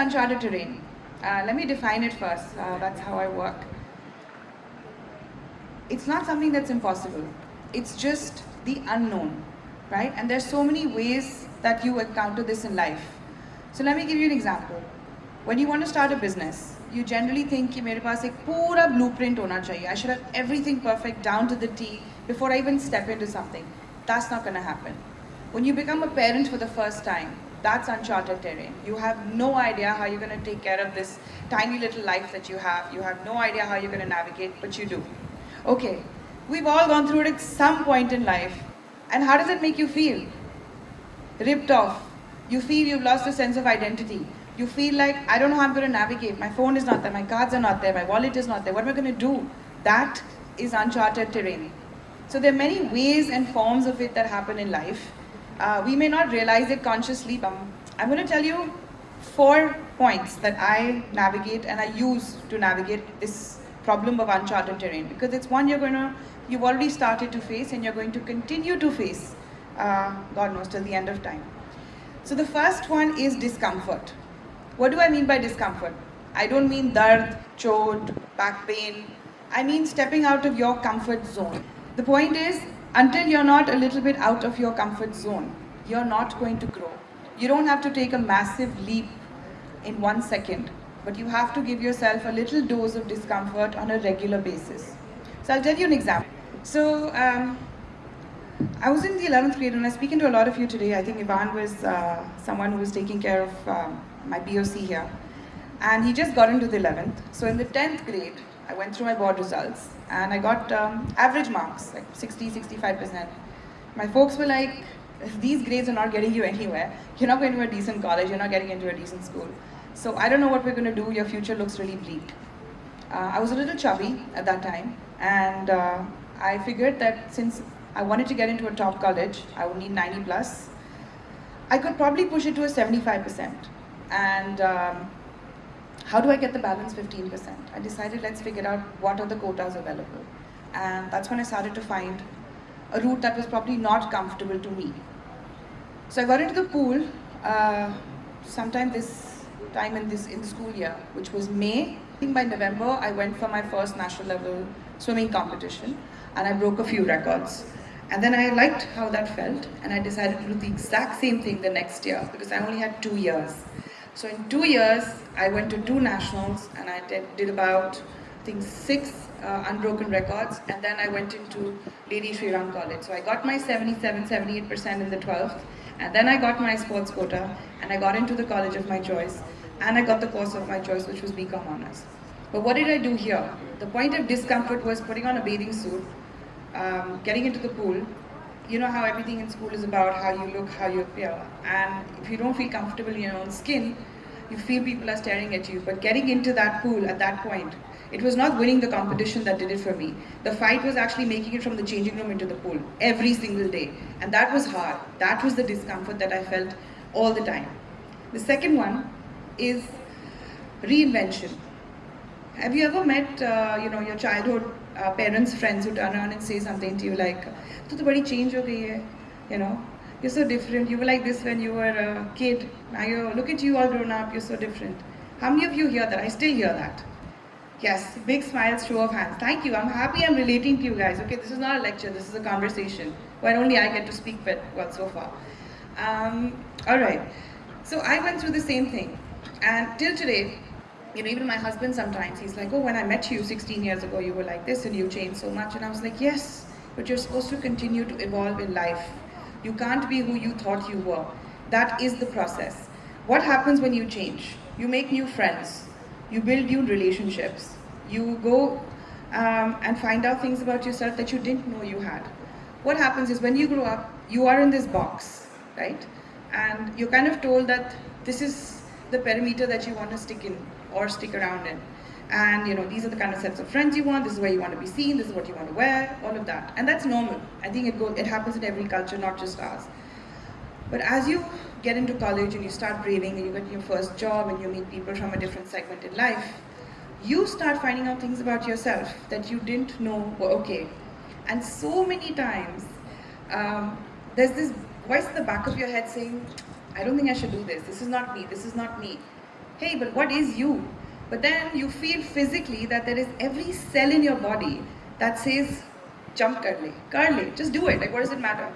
uncharted terrain? Let me define it first. That's how I work. It's not something that's impossible. It's just the unknown, right? And there's so many ways that you encounter this in life. So let me give you an example. When you want to start a business, you generally think कि मेरे पास एक पूरा blueprint होना चाहिए. I should have everything perfect down to the T before I even step into something. That's not going to happen. When you become a parent for the first time, that's uncharted terrain. You have no idea how you're going to take care of this tiny little life that you have. You have no idea how you're going to navigate, but you do. Okay, we've all gone through it at some point in life. And how does it make you feel? Ripped off. You feel you've lost a sense of identity. You feel like, I don't know how I'm going to navigate. My phone is not there, my cards are not there, my wallet is not there. What am I going to do? That is uncharted terrain. So there are many ways and forms of it that happen in life. We may not realize it consciously, but I'm going to tell you 4 points that I navigate and I use to navigate this problem of uncharted terrain, because it's one you've already started to face and you're going to continue to face, God knows, till the end of time. So the first one is discomfort. What do I mean by discomfort? I don't mean dard, chot, back pain. I mean stepping out of your comfort zone. The point is, until you're not a little bit out of your comfort zone, you're not going to grow. You don't have to take a massive leap in 1 second, but you have to give yourself a little dose of discomfort on a regular basis. So I'll tell you an example. So I was in the 11th grade, and I was speaking to a lot of you today. I think Ivan was someone who was taking care of my BOC here. And he just got into the 11th. So in the 10th grade, I went through my board results and I got average marks, like 60, 65%. My folks were like, these grades are not getting you anywhere. You're not going to a decent college, you're not getting into a decent school. So I don't know what we're going to do, your future looks really bleak. I was a little chubby at that time, and I figured that since I wanted to get into a top college, I would need 90 plus. I could probably push it to a 75%. And how do I get the balance 15%? I decided, let's figure out what are the quotas available. And that's when I started to find a route that was probably not comfortable to me. So I got into the pool sometime this time in the school year, which was May. I think by November, I went for my first national level swimming competition, and I broke a few records. And then I liked how that felt, and I decided to do the exact same thing the next year, because I only had 2 years. So in 2 years, I went to 2 nationals, and I did about, I think, 6 unbroken records, and then I went into Lady Shri Ram College. So I got my 77, 78% in the 12th, and then I got my sports quota, and I got into the college of my choice, and I got the course of my choice, which was BCom Honors. But what did I do here? The point of discomfort was putting on a bathing suit, getting into the pool. You know how everything in school is about how you look, how you appear. And if you don't feel comfortable in your own skin, you feel people are staring at you. But getting into that pool at that point, it was not winning the competition that did it for me. The fight was actually making it from the changing room into the pool every single day. And that was hard. That was the discomfort that I felt all the time. The second one is reinvention. Have you ever met your childhood parents, friends who turn around and say something to you like, "Tu to badi change ho gayi hai, you're so different. You were like this when you were a kid. Now look at you all grown up. You're so different." How many of you hear that? I still hear that. Yes, big smiles, show of hands. Thank you. I'm happy I'm relating to you guys. Okay, this is not a lecture. This is a conversation where only I get to speak so far. All right. So I went through the same thing, and till today. Even my husband sometimes, he's like, "Oh, when I met you 16 years ago, you were like this and you changed so much." And I was like, yes, but you're supposed to continue to evolve in life. You can't be who you thought you were. That is the process. What happens when you change? You make new friends. You build new relationships. You go and find out things about yourself that you didn't know you had. What happens is when you grow up, you are in this box, right? And you're kind of told that this is the perimeter that you want to stick in or stick around in. And these are the kind of sets of friends you want, this is where you want to be seen, this is what you want to wear, all of that. And that's normal. I think it happens in every culture, not just ours. But as you get into college and you start braving and you get your first job and you meet people from a different segment in life, you start finding out things about yourself that you didn't know were okay. And so many times, there's this voice in the back of your head saying, "I don't think I should do this. This is not me. This is not me." hey, but what is you? But then you feel physically that there is every cell in your body that says, jump kar le, just do it, like what does it matter?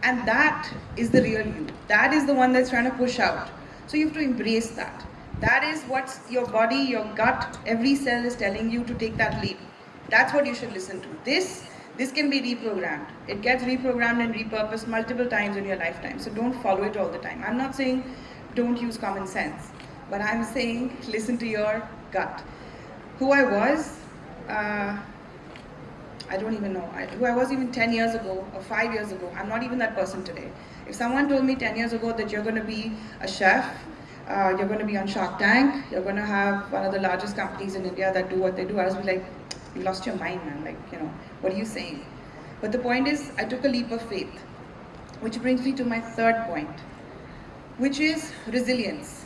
And that is the real you. That is the one that's trying to push out. So you have to embrace that. That is what your body, your gut, every cell is telling you to take that leap. That's what you should listen to. This can be reprogrammed. It gets reprogrammed and repurposed multiple times in your lifetime. So don't follow it all the time. I'm not saying don't use common sense, but I'm saying listen to your gut. Who I was, I don't even know. Who I was even 10 years ago or 5 years ago, I'm not even that person today. If someone told me 10 years ago that you're going to be a chef, you're going to be on Shark Tank, you're going to have one of the largest companies in India that do what they do, I was like, you lost your mind, man. Like, what are you saying? But the point is, I took a leap of faith, which brings me to my third point, which is resilience.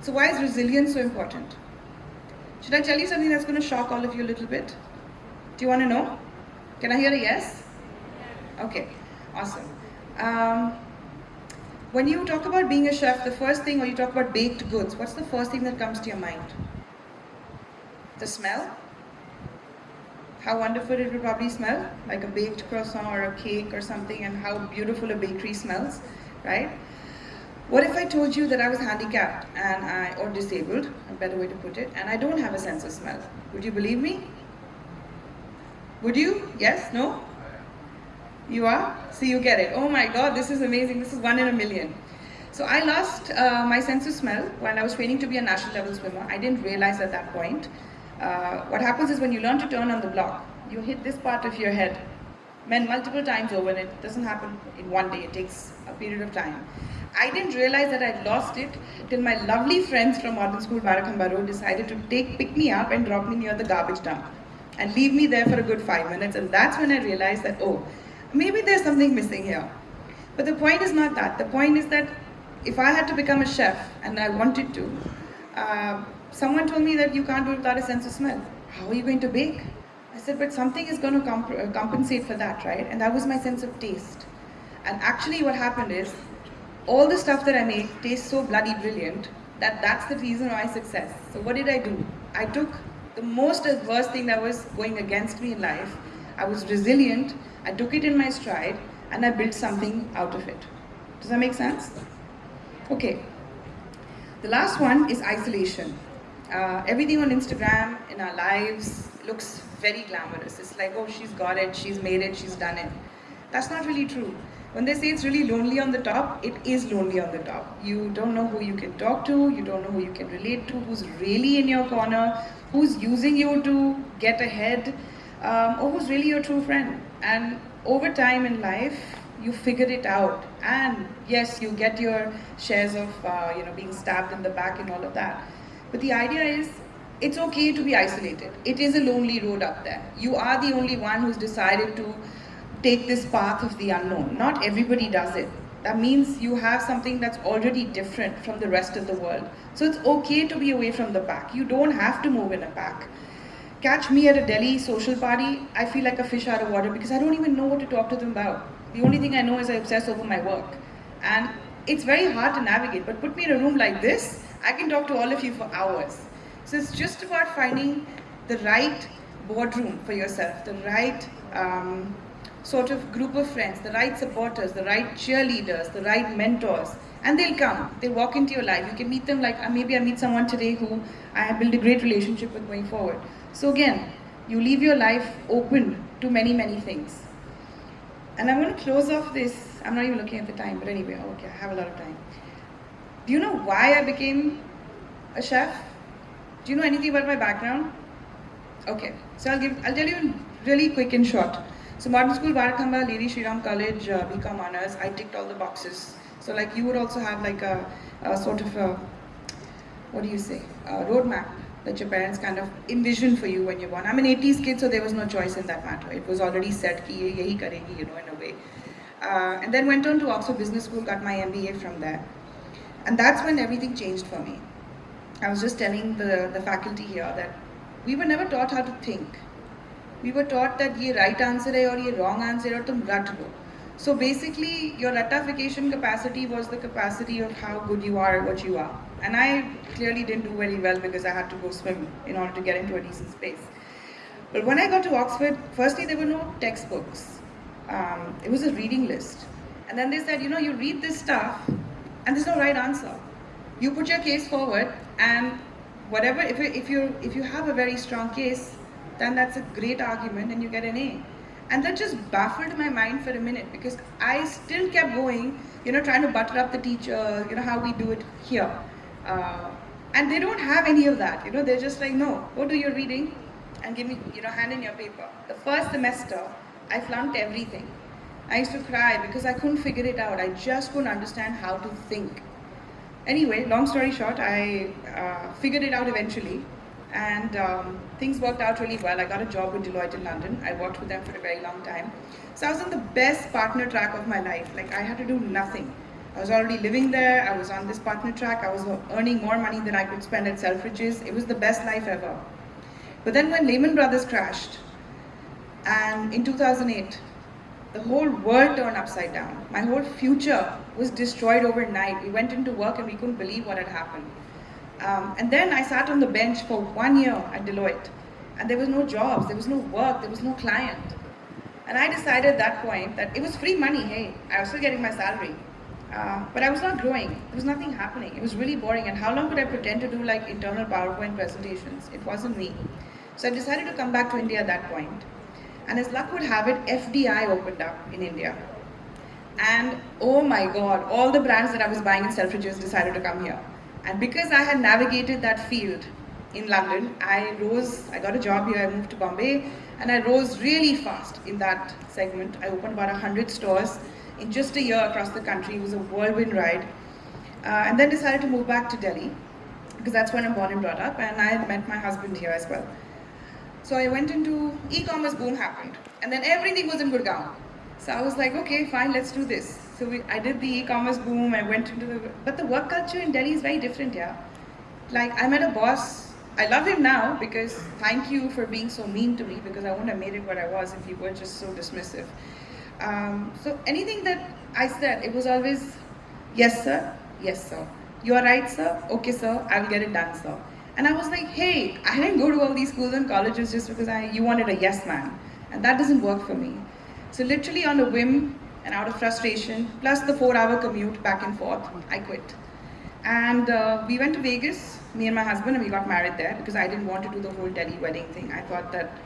So why is resilience so important? Should I tell you something that's going to shock all of you a little bit? Do you want to know? Can I hear a yes? Okay, awesome. When you talk about being a chef, the first thing, or you talk about baked goods, what's the first thing that comes to your mind? The smell? How wonderful it would probably smell, like a baked croissant or a cake or something, and how beautiful a bakery smells, right? What if I told you that I was handicapped or disabled, a better way to put it, and I don't have a sense of smell? Would you believe me? Would you? Yes? No? You are? So you get it. Oh my God, this is amazing. This is 1 in a million. So I lost my sense of smell when I was training to be a national level swimmer. I didn't realize at that point. What happens is when you learn to turn on the block, you hit this part of your head multiple times over, and it doesn't happen in one day. It takes a period of time. I didn't realize that I'd lost it till my lovely friends from Modern School Barakhamba Road decided to pick me up and drop me near the garbage dump and leave me there for a good 5 minutes. And that's when I realized that, oh, maybe there's something missing here. But the point is not that. The point is that if I had to become a chef, and I wanted to, someone told me that you can't do it without a sense of smell. How are you going to bake? I said, but something is going to compensate for that, right? And that was my sense of taste. And actually what happened is, all the stuff that I make tastes so bloody brilliant that that's the reason why success. So what did I do? I took the most adverse thing that was going against me in life. I was resilient, I took it in my stride, and I built something out of it. Does that make sense? Okay. The last one is isolation. Everything on Instagram, in our lives, looks very glamorous. It's like, oh, she's got it, she's made it, she's done it. That's not really true. When they say it's really lonely on the top, it is lonely on the top. You don't know who you can talk to, you don't know who you can relate to, who's really in your corner, who's using you to get ahead, or who's really your true friend. And over time in life, you figure it out. And yes, you get your shares of being stabbed in the back and all of that. But the idea is, it's okay to be isolated. It is a lonely road up there. You are the only one who's decided to take this path of the unknown. Not everybody does it. That means you have something that's already different from the rest of the world. So it's okay to be away from the pack. You don't have to move in a pack. Catch me at a Delhi social party, I feel like a fish out of water because I don't even know what to talk to them about. The only thing I know is I obsess over my work. And it's very hard to navigate, but put me in a room like this, I can talk to all of you for hours. So it's just about finding the right boardroom for yourself, the right sort of group of friends, the right supporters, the right cheerleaders, the right mentors, and they'll come. They'll walk into your life. You can meet them like, maybe I meet someone today who I have built a great relationship with going forward. So again, you leave your life open to many, many things. And I'm going to close off this. I'm not even looking at the time, but anyway, okay, I have a lot of time. Do you know why I became a chef? Do you know anything about my background? Okay, so I'll tell you really quick and short. So Modern School Barakhamba, Lady Shriram College, BCom honors, I ticked all the boxes. So like you would also have like a sort of a, what do you say, a roadmap that your parents kind of envision for you when you're born. I'm an 80s kid, so there was no choice in that matter. It was already set, ki ye yahi karegi, in a way. And then went on to Oxford Business School, got my MBA from there. And that's when everything changed for me. I was just telling the faculty here that we were never taught how to think. We were taught that ye right answer hai or ye wrong answer hai aur tum rat lo. So basically, your rattafication capacity was the capacity of how good you are at what you are. And I clearly didn't do very well because I had to go swim in order to get into a decent space. But when I got to Oxford, firstly, there were no textbooks. It was a reading list. And then they said, you read this stuff and there's no right answer. You put your case forward and whatever, if you have a very strong case, then that's a great argument and you get an A. And that just baffled my mind for a minute because I still kept going, trying to butter up the teacher, how we do it here. And they don't have any of that, they're just like, no, go do your reading and give me, hand in your paper. The first semester, I flunked everything. I used to cry because I couldn't figure it out. I just couldn't understand how to think. Anyway, long story short, I figured it out eventually. And things worked out really well. I got a job with Deloitte in London. I worked with them for a very long time. So I was on the best partner track of my life. Like, I had to do nothing. I was already living there. I was on this partner track. I was earning more money than I could spend at Selfridges. It was the best life ever. But then when Lehman Brothers crashed, and in 2008, the whole world turned upside down. My whole future was destroyed overnight. We went into work and we couldn't believe what had happened. And then I sat on the bench for 1 year at Deloitte, and there was no jobs, there was no work, there was no client. And I decided at that point that it was free money, hey, I was still getting my salary. But I was not growing, there was nothing happening, it was really boring, and how long could I pretend to do like internal PowerPoint presentations? It wasn't me. So I decided to come back to India at that point. And as luck would have it, FDI opened up in India. And oh my God, all the brands that I was buying in Selfridges decided to come here. And because I had navigated that field in London, I got a job here, I moved to Bombay, and I rose really fast in that segment. I opened about 100 stores in just a year across the country. It was a whirlwind ride. And then decided to move back to Delhi, because that's when I'm born and brought up, and I had met my husband here as well. So I went into, e-commerce boom happened, and then everything was in Gurugram. So I was like, okay, fine, let's do this. So I did the e-commerce boom, I went into but the work culture in Delhi is very different here. Like, I met a boss, I love him now because thank you for being so mean to me because I wouldn't have made it what I was if you were just so dismissive. So anything that I said, it was always, yes sir, you are right sir, okay sir, I will get it done sir. And I was like, hey, I didn't go to all these schools and colleges just because you wanted a yes man. And that doesn't work for me. So literally on a whim and out of frustration, plus the 4-hour commute back and forth, I quit. And we went to Vegas, me and my husband, and we got married there because I didn't want to do the whole Delhi wedding thing. I thought that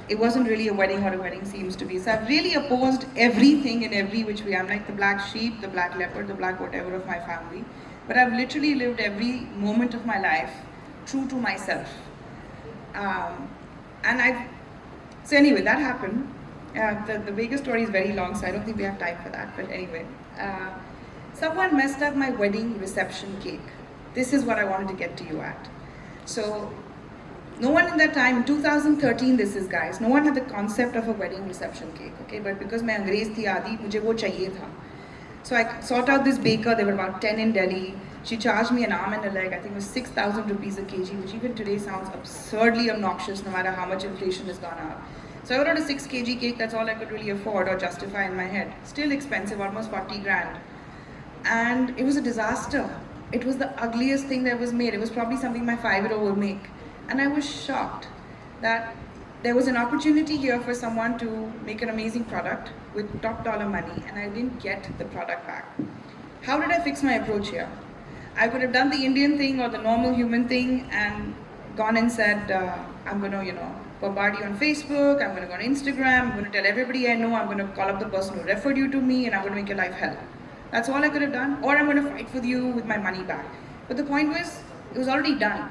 it wasn't really a wedding what a wedding seems to be. So I've really opposed everything in every which way. I'm like the black sheep, the black leopard, the black whatever of my family. But I've literally lived every moment of my life true to myself. So anyway, that happened. The Vegas story is very long, so I don't think we have time for that. But anyway, someone messed up my wedding reception cake. This is what I wanted to get to you at. So, no one in that time, in 2013 this is guys, no one had the concept of a wedding reception cake, okay? But because मैं अंग्रेज थी आदि, मुझे वो चाहिए था. So I sought out this baker, there were about 10 in Delhi. She charged me an arm and a leg, I think it was 6,000 rupees a kg, which even today sounds absurdly obnoxious no matter how much inflation has gone up. So I ordered a 6 kg cake, that's all I could really afford or justify in my head. Still expensive, almost 40 grand. And it was a disaster. It was the ugliest thing that was made. It was probably something my 5-year-old would make. And I was shocked that there was an opportunity here for someone to make an amazing product with top dollar money, and I didn't get the product back. How did I fix my approach here? I could have done the Indian thing or the normal human thing and gone and said, I'm going to, bombard you on Facebook, I'm going to go on Instagram, I'm going to tell everybody I know, I'm going to call up the person who referred you to me, and I'm going to make your life hell. That's all I could have done. Or I'm going to fight for you with my money back. But the point was, it was already done.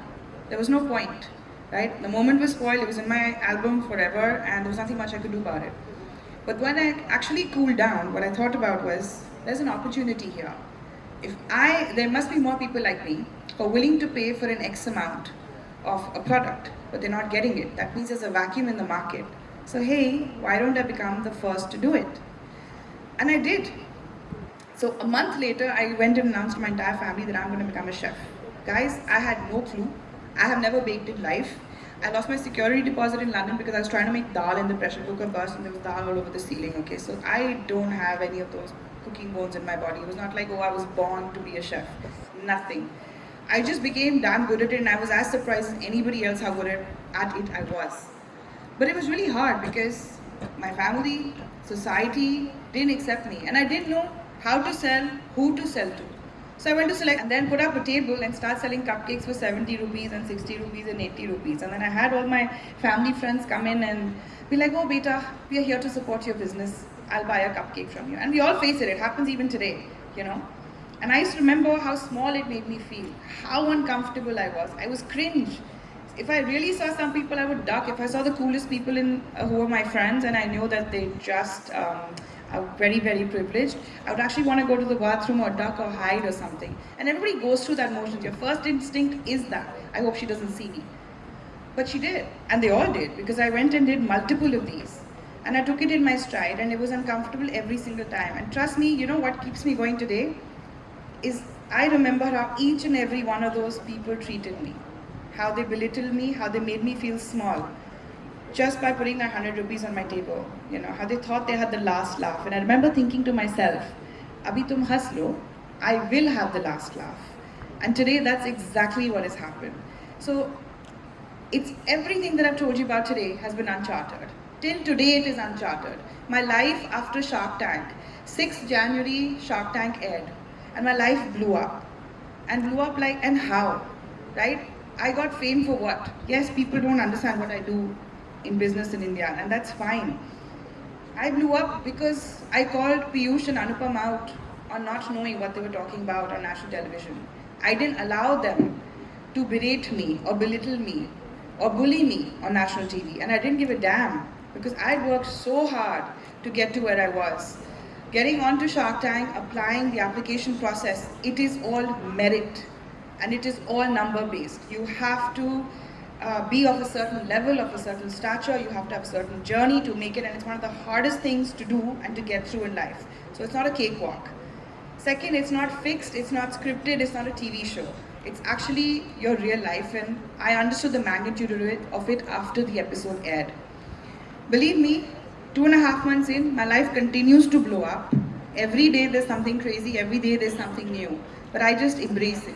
There was no point, right? The moment was spoiled, it was in my album forever, and there was nothing much I could do about it. But when I actually cooled down, what I thought about was, there's an opportunity here. There must be more people like me who are willing to pay for an X amount of a product, but they're not getting it. That means there's a vacuum in the market. So hey, why don't I become the first to do it? And I did. So a month later, I went and announced to my entire family that I'm going to become a chef. Guys, I had no clue. I have never baked in life. I lost my security deposit in London because I was trying to make dal and the pressure cooker burst and there was dal all over the ceiling, okay? So I don't have any of those cooking bones in my body. It was not like, oh, I was born to be a chef. Nothing. I just became damn good at it and I was as surprised as anybody else how good at it I was. But it was really hard because my family, society didn't accept me and I didn't know how to sell, who to sell to. So I went to select and then put up a table and start selling cupcakes for 70 rupees and 60 rupees and 80 rupees. And then I had all my family friends come in and be like, oh beta, we are here to support your business. I'll buy a cupcake from you. And we all face it. It happens even today, you know. And I used to remember how small it made me feel, how uncomfortable I was. I was cringe. If I really saw some people, I would duck. If I saw the coolest people who were my friends and I knew that they just are very, very privileged, I would actually want to go to the bathroom or duck or hide or something. And everybody goes through that motion. Your first instinct is that. I hope she doesn't see me. But she did. And they all did because I went and did multiple of these. And I took it in my stride and it was uncomfortable every single time. And trust me, you know what keeps me going today? Is I remember how each and every one of those people treated me. How they belittled me, how they made me feel small. Just by putting that 100 rupees on my table. You know, how they thought they had the last laugh. And I remember thinking to myself, Abhi tum has lo, I will have the last laugh. And today that's exactly what has happened. So it's everything that I've told you about today has been uncharted. Till today it is uncharted. My life after Shark Tank, 6th January Shark Tank aired. And my life blew up. And blew up like, and how? Right? I got fame for what? Yes, people don't understand what I do in business in India, and that's fine. I blew up because I called Piyush and Anupam out on not knowing what they were talking about on national television. I didn't allow them to berate me or belittle me or bully me on national TV, and I didn't give a damn because I worked so hard to get to where I was. Getting onto Shark Tank, applying the application process, it is all merit. And it is all number based. You have to be of a certain level, of a certain stature, you have to have a certain journey to make it, and it's one of the hardest things to do and to get through in life. So it's not a cakewalk. Second, it's not fixed, it's not scripted, it's not a TV show. It's actually your real life, and I understood the magnitude of it after the episode aired. Believe me, 2.5 months in, my life continues to blow up. Every day there's something crazy, every day there's something new. But I just embrace it.